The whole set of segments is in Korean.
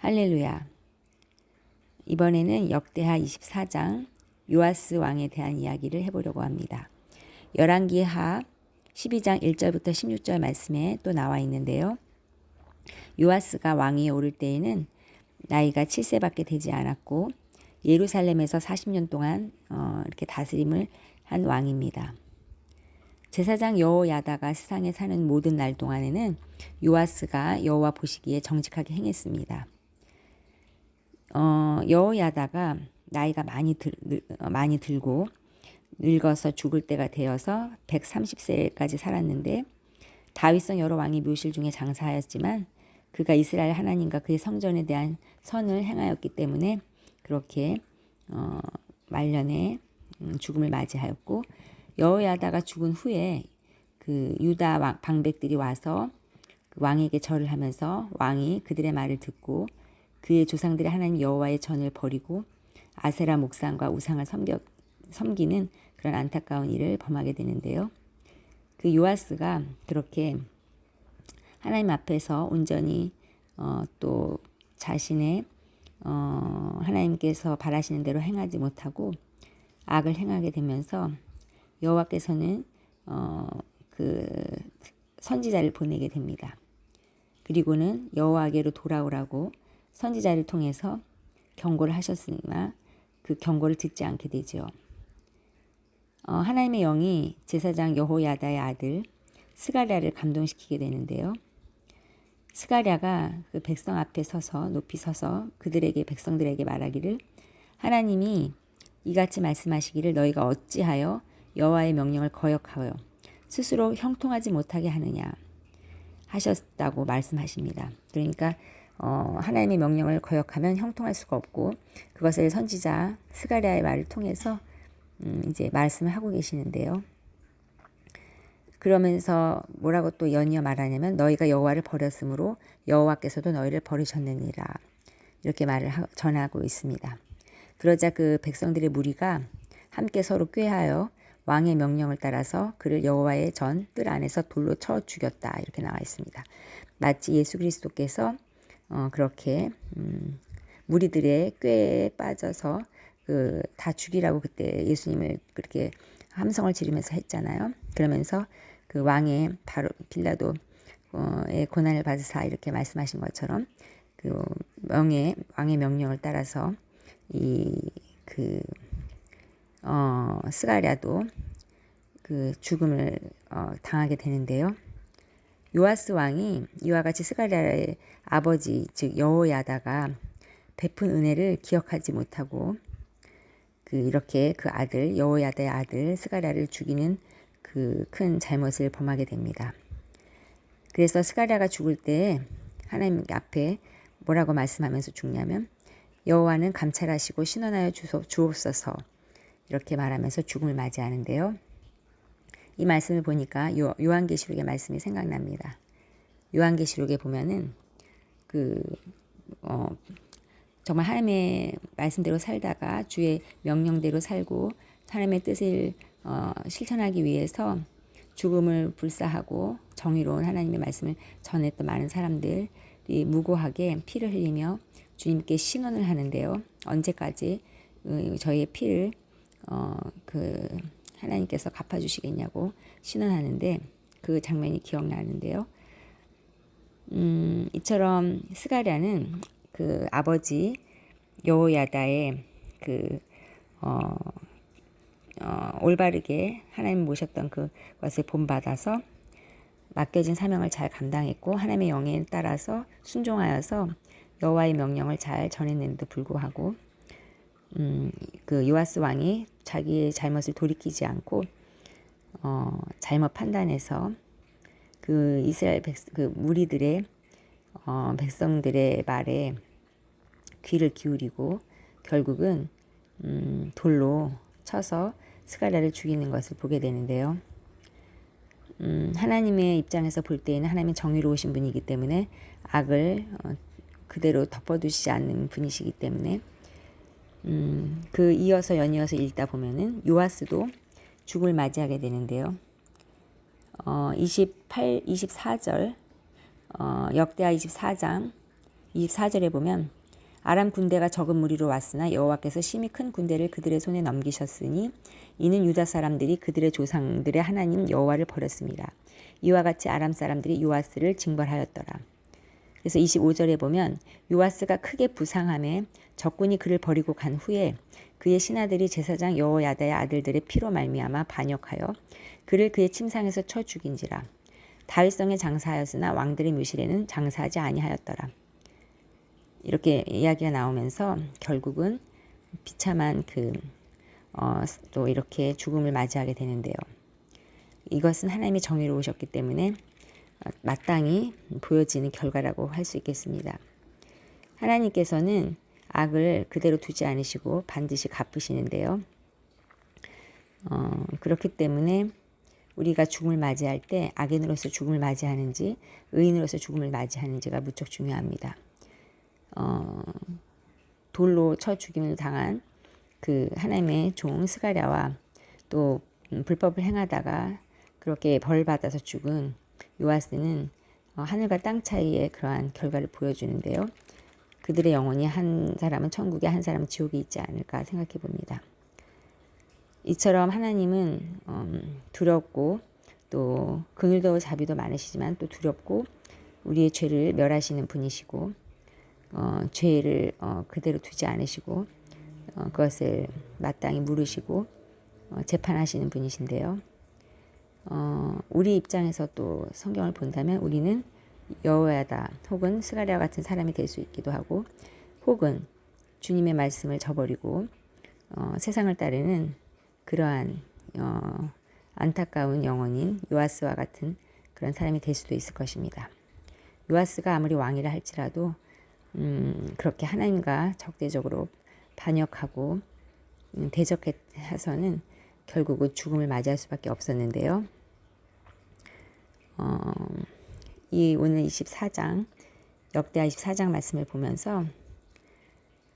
할렐루야. 이번에는 역대하 24장 요아스 왕에 대한 이야기를 해보려고 합니다. 열왕기하 12장 1절부터 16절 말씀에 또 나와 있는데요. 요아스가 왕위에 오를 때에는 나이가 7세밖에 되지 않았고 예루살렘에서 40년 동안 이렇게 다스림을 한 왕입니다. 제사장 여호야다가 세상에 사는 모든 날 동안에는 요아스가 여호와 보시기에 정직하게 행했습니다. 여호야다가 나이가 많이 들고 늙어서 죽을 때가 되어서 130세까지 살았는데 다윗성 여러 왕의 묘실 중에 장사하였지만 그가 이스라엘 하나님과 그의 성전에 대한 선을 행하였기 때문에 그렇게 말년에 죽음을 맞이하였고, 여호야다가 죽은 후에 그 유다 방백들이 와서 그 왕에게 절을 하면서 왕이 그들의 말을 듣고 그의 조상들의 하나님 여호와의 전을 버리고 아세라 목상과 우상을 섬기는 그런 안타까운 일을 범하게 되는데요. 그 요아스가 그렇게 하나님 앞에서 온전히 또 자신의 하나님께서 바라시는 대로 행하지 못하고 악을 행하게 되면서 여호와께서는 그 선지자를 보내게 됩니다. 그리고는 여호와께로 돌아오라고 선지자를 통해서 경고를 하셨으나 그 경고를 듣지 않게 되죠. 하나님의 영이 제사장 여호야다의 아들 스가랴를 감동시키게 되는데요. 스가랴가 그 백성 앞에 서서 높이 서서 백성들에게 말하기를, 하나님이 이같이 말씀하시기를 너희가 어찌하여 여호와의 명령을 거역하여 스스로 형통하지 못하게 하느냐 하셨다고 말씀하십니다. 그러니까 하나님의 명령을 거역하면 형통할 수가 없고, 그것을 선지자 스가랴의 말을 통해서 이제 말씀을 하고 계시는데요. 그러면서 뭐라고 또 연이어 말하냐면, 너희가 여호와를 버렸으므로 여호와께서도 너희를 버리셨느니라, 이렇게 말을 전하고 있습니다. 그러자 그 백성들의 무리가 함께 서로 꾀하여 왕의 명령을 따라서 그를 여호와의 전 뜰 안에서 돌로 쳐 죽였다, 이렇게 나와 있습니다. 마치 예수 그리스도께서 그렇게 무리들의 꾀에 빠져서 다 죽이라고 그때 예수님을 그렇게 함성을 지르면서 했잖아요. 그러면서 그 왕의 바로 빌라도의 고난을 받으사 이렇게 말씀하신 것처럼 그 왕의 명령을 따라서 스가랴도 그 죽음을 당하게 되는데요. 요아스 왕이 이와 같이 스가랴의 아버지 즉 여호야다가 베푼 은혜를 기억하지 못하고 이렇게 그 아들 여호야다의 아들 스가랴를 죽이는 그 큰 잘못을 범하게 됩니다. 그래서 스가랴가 죽을 때 하나님 앞에 뭐라고 말씀하면서 죽냐면, 여호와는 감찰하시고 신원하여 주옵소서, 이렇게 말하면서 죽음을 맞이하는데요. 이 말씀을 보니까 요한계시록의 말씀이 생각납니다. 요한계시록에 보면은 정말 하나님의 말씀대로 살다가 주의 명령대로 살고 하나님의 뜻을 실천하기 위해서 죽음을 불사하고 정의로운 하나님의 말씀을 전했던 많은 사람들이 무고하게 피를 흘리며 주님께 신원을 하는데요. 언제까지 저희의 피를 하나님께서 갚아주시겠냐고 신원하는데 그 장면이 기억나는데요. 이처럼 스가랴는 그 아버지 여호야다의 올바르게 하나님 모셨던 그것을 본받아서 맡겨진 사명을 잘 감당했고, 하나님의 영에 따라서 순종하여서 여호와의 명령을 잘 전했는데도 불구하고 그 요아스 왕이 자기의 잘못을 돌이키지 않고 잘못 판단해서 그 이스라엘 무리들의 백성들의 말에 귀를 기울이고 결국은 돌로 쳐서 스가랴를 죽이는 것을 보게 되는데요. 하나님의 입장에서 볼 때에는 하나님은 정의로우신 분이기 때문에 악을 그대로 덮어두시지 않는 분이시기 때문에 이어서 연이어서 읽다 보면은 요아스도 죽음을 맞이하게 되는데요. 24절 역대하 24장 24절에 보면 아람 군대가 적은 무리로 왔으나 여호와께서 심히 큰 군대를 그들의 손에 넘기셨으니 이는 유다 사람들이 그들의 조상들의 하나님 여호와를 버렸습니다. 이와 같이 아람 사람들이 요아스를 징벌하였더라. 그래서 25절에 보면 요아스가 크게 부상함에 적군이 그를 버리고 간 후에 그의 신하들이 제사장 여호야다의 아들들의 피로 말미암아 반역하여 그를 그의 침상에서 쳐 죽인지라. 다윗성에 장사하였으나 왕들의 묘실에는 장사하지 아니하였더라. 이렇게 이야기가 나오면서 결국은 비참한 또 이렇게 죽음을 맞이하게 되는데요. 이것은 하나님이 정의로우셨기 때문에 마땅히 보여지는 결과라고 할 수 있겠습니다. 하나님께서는 악을 그대로 두지 않으시고 반드시 갚으시는데요. 그렇기 때문에 우리가 죽음을 맞이할 때 악인으로서 죽음을 맞이하는지 의인으로서 죽음을 맞이하는지가 무척 중요합니다. 돌로 쳐 죽임을 당한 그 하나님의 종 스가랴와 또 불법을 행하다가 그렇게 벌 받아서 죽은 요아스는 하늘과 땅 차이의 그러한 결과를 보여주는데요. 그들의 영혼이 한 사람은 천국에 한 사람은 지옥에 있지 않을까 생각해 봅니다. 이처럼 하나님은 두렵고 또 긍휼도 자비도 많으시지만 또 두렵고 우리의 죄를 멸하시는 분이시고 죄를 그대로 두지 않으시고 그것을 마땅히 물으시고 재판하시는 분이신데요. 우리 입장에서 또 성경을 본다면 우리는 여호야다 혹은 스가랴 같은 사람이 될 수 있기도 하고 혹은 주님의 말씀을 저버리고 세상을 따르는 그러한 안타까운 영혼인 요아스와 같은 그런 사람이 될 수도 있을 것입니다. 요아스가 아무리 왕이라 할지라도 그렇게 하나님과 적대적으로 반역하고 대적해서는 결국은 죽음을 맞이할 수밖에 없었는데요. 이 오늘 24장 역대하 24장 말씀을 보면서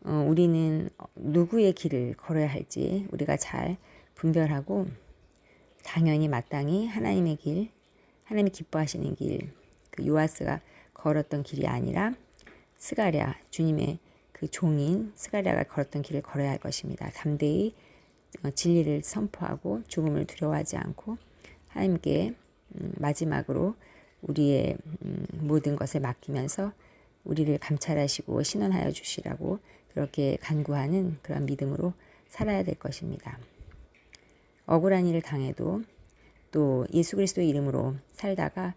우리는 누구의 길을 걸어야 할지 우리가 잘 분별하고 당연히 마땅히 하나님의 길, 하나님이 기뻐하시는 길, 그 요아스가 걸었던 길이 아니라 스가랴, 주님의 그 종인 스가랴가 걸었던 길을 걸어야 할 것입니다. 담대히 진리를 선포하고 죽음을 두려워하지 않고 하나님께 마지막으로 우리의 모든 것을 맡기면서 우리를 감찰하시고 신원하여 주시라고 그렇게 간구하는 그런 믿음으로 살아야 될 것입니다. 억울한 일을 당해도 또 예수 그리스도의 이름으로 살다가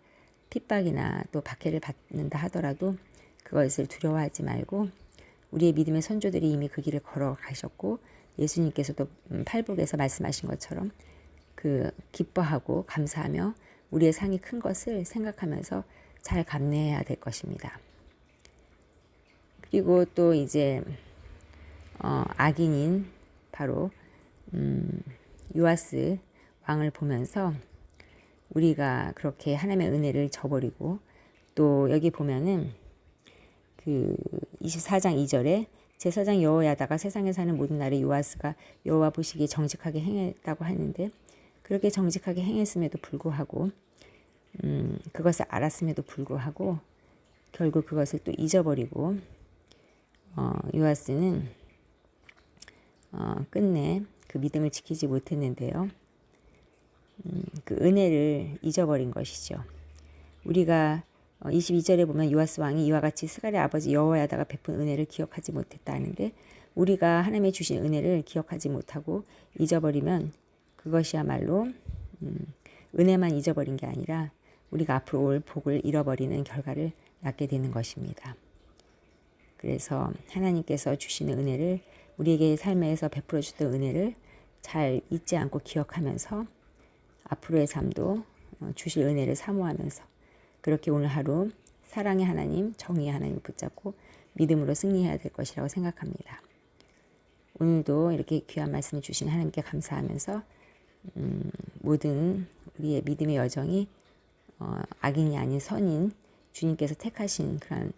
핍박이나 또 박해를 받는다 하더라도 그것을 두려워하지 말고 우리의 믿음의 선조들이 이미 그 길을 걸어가셨고 예수님께서도 팔복에서 말씀하신 것처럼 그 기뻐하고 감사하며 우리의 상이 큰 것을 생각하면서 잘 감내해야 될 것입니다. 그리고 또 이제 악인인 바로 요아스 왕을 보면서 우리가 그렇게 하나님의 은혜를 저버리고 또 여기 보면은 그 24장 2절에 제사장 여호야다가 세상에 사는 모든 날에 요아스가 여호와 보시기에 정직하게 행했다고 하는데 그렇게 정직하게 행했음에도 불구하고 그것을 알았음에도 불구하고 결국 그것을 또 잊어버리고 요아스는 끝내 그 믿음을 지키지 못했는데요. 그 은혜를 잊어버린 것이죠. 우리가 22절에 보면 요아스 왕이 이와 같이 스가랴 아버지 여호야다가 베푼 은혜를 기억하지 못했다 하는데 우리가 하나님의 주신 은혜를 기억하지 못하고 잊어버리면 그것이야말로 은혜만 잊어버린 게 아니라 우리가 앞으로 올 복을 잃어버리는 결과를 낳게 되는 것입니다. 그래서 하나님께서 주시는 은혜를 우리에게 삶에서 베풀어 주던 은혜를 잘 잊지 않고 기억하면서 앞으로의 삶도 주실 은혜를 사모하면서 그렇게 오늘 하루 사랑의 하나님, 정의의 하나님을 붙잡고 믿음으로 승리해야 될 것이라고 생각합니다. 오늘도 이렇게 귀한 말씀을 주신 하나님께 감사하면서 모든 우리의 믿음의 여정이 악인이 아닌 선인 주님께서 택하신 그런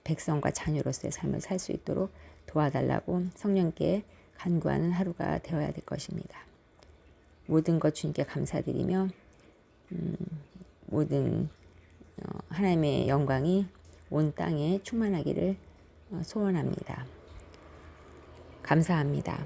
백성과 자녀로서의 삶을 살 수 있도록 도와달라고 성령께 간구하는 하루가 되어야 될 것입니다. 모든 것 주님께 감사드리며 모든 하나님의 영광이 온 땅에 충만하기를 소원합니다. 감사합니다.